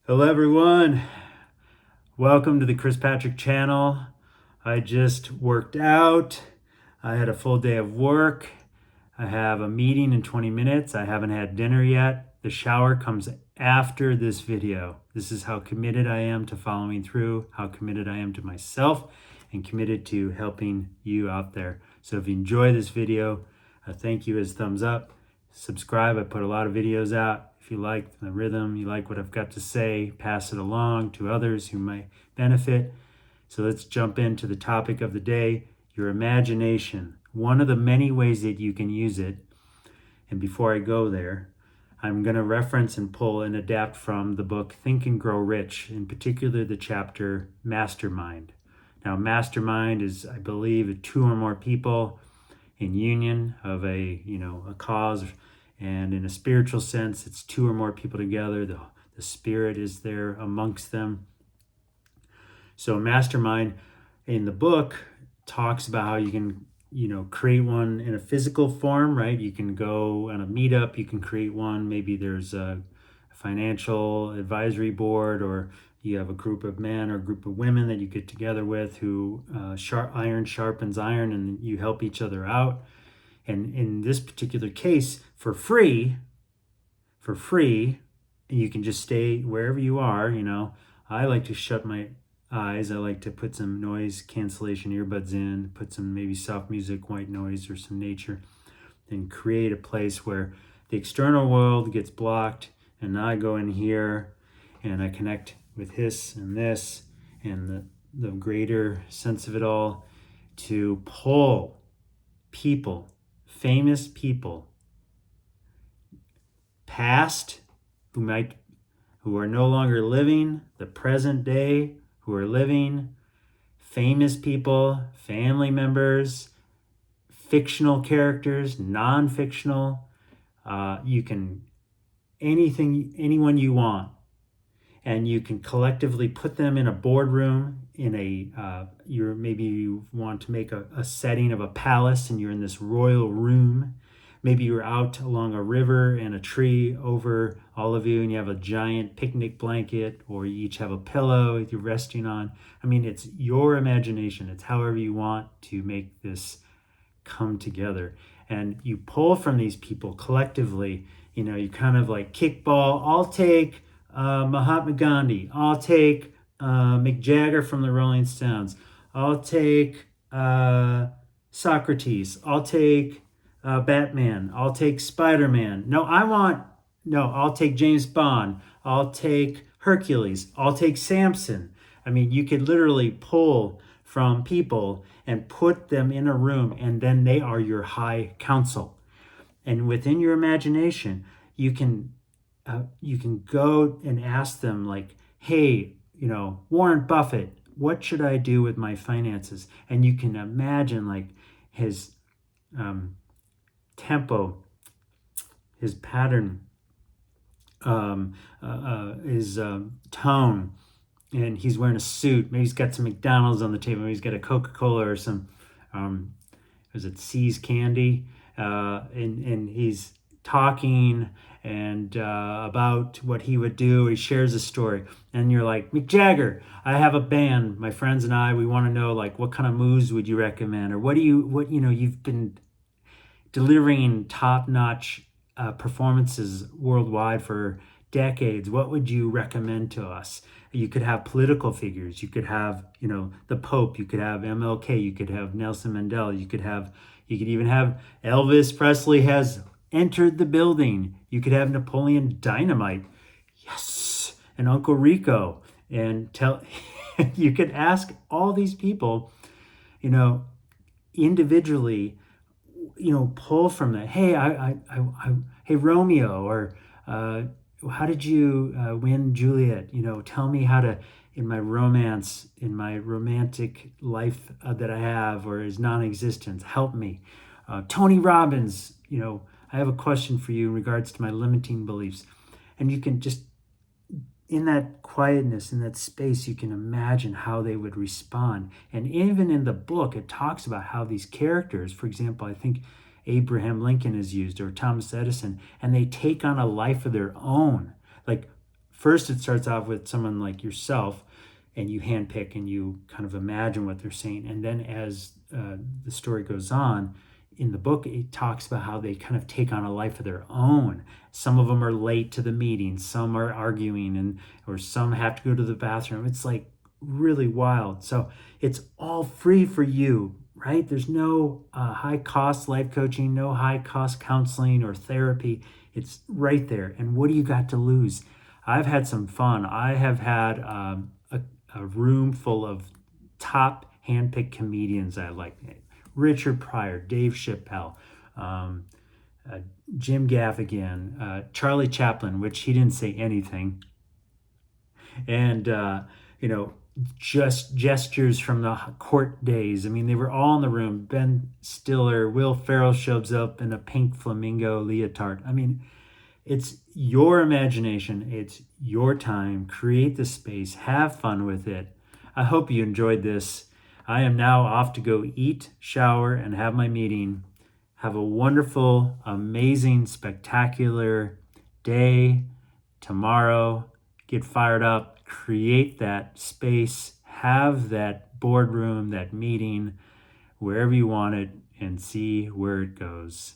Hello everyone, welcome to the Chris Patrick channel. I just worked out. I had a full day of work. I have a meeting in 20 minutes. I haven't had dinner yet. The shower comes after this video. This is how committed I am to following through, how committed I am to myself, and committed to helping you out there. So if you enjoy this video, thank you as thumbs up. Subscribe. I put a lot of videos out. If you like the rhythm, you like what I've got to say, pass it along to others who might benefit. So let's jump into the topic of the day, your imagination. One of the many ways that you can use it. And before I go there, I'm going to reference and pull and adapt from the book Think and Grow Rich, in particular the chapter Mastermind. Now, Mastermind is, I believe, two or more people in union of a cause, and in a spiritual sense, it's two or more people together. The spirit is there amongst them. So Mastermind in the book talks about how you can create one in a physical form, right? You can go on a meetup, you can create one. Maybe there's a financial advisory board, or you have a group of men or a group of women that you get together with who iron sharpens iron, and you help each other out. And in this particular case, for free, you can just stay wherever you are. I like to shut my eyes. I like to put some noise cancellation earbuds in, put some maybe soft music, white noise, or some nature, and create a place where the external world gets blocked, and I go in here and I connect with this and the greater sense of it all, to pull people, famous people, past, who are no longer living, the present day who are living, famous people, family members, fictional characters, non-fictional. You can anyone you want, and you can collectively put them in a boardroom, in maybe you want to make a setting of a palace, and you're in this royal room. Maybe you're out along a river and a tree over all of you, and you have a giant picnic blanket, or you each have a pillow you're resting on. I mean, it's your imagination. It's however you want to make this come together. And you pull from these people collectively. You kind of like kickball. I'll take Mahatma Gandhi. I'll take Mick Jagger from the Rolling Stones. I'll take Socrates. I'll take Batman. I'll take Spider-Man. I'll take James Bond. I'll take Hercules. I'll take Samson. I mean, you could literally pull from people and put them in a room, and then they are your high counsel. And within your imagination, you can go and ask them, like, hey, Warren Buffett, what should I do with my finances? And you can imagine like his tempo, his pattern, his tone, and he's wearing a suit. Maybe he's got some McDonald's on the table. Maybe he's got a Coca-Cola or some, was it See's candy? And he's talking and about what he would do. He shares a story, and you're like, Mick Jagger, I have a band, my friends and I, we want to know, like, what kind of moves would you recommend, or you've been delivering top-notch performances worldwide for decades. What would you recommend to us? You could have political figures. You could have, the Pope. You could have MLK. You could have Nelson Mandela. You could even have Elvis Presley has entered the building. You could have Napoleon Dynamite. Yes. And Uncle Rico. And you could ask all these people, individually, pull from that. Hey, hey, Romeo, or how did you win Juliet? Tell me how to, in my romance, in my romantic life that I have, or is non-existent, help me. Tony Robbins, I have a question for you in regards to my limiting beliefs. And you can just, in that quietness, in that space, you can imagine how they would respond. And even in the book, it talks about how these characters, for example, I think Abraham Lincoln is used, or Thomas Edison, and they take on a life of their own. Like first it starts off with someone like yourself, and you handpick and you kind of imagine what they're saying. And then as the story goes on, in the book, it talks about how they kind of take on a life of their own. Some of them are late to the meeting, some are arguing, or some have to go to the bathroom. It's like really wild. So it's all free for you, right? There's no high cost life coaching, no high cost counseling or therapy. It's right there. And what do you got to lose? I've had some fun. I have had a room full of top handpicked comedians I like. Richard Pryor, Dave Chappelle, Jim Gaffigan, Charlie Chaplin, which he didn't say anything, and just gestures from the court days. I mean, they were all in the room. Ben Stiller, Will Ferrell shows up in a pink flamingo leotard. I mean, it's your imagination. It's your time. Create the space. Have fun with it. I hope you enjoyed this. I am now off to go eat, shower, and have my meeting. Have a wonderful, amazing, spectacular day tomorrow. Get fired up. Create that space. Have that boardroom, that meeting, wherever you want it, and see where it goes.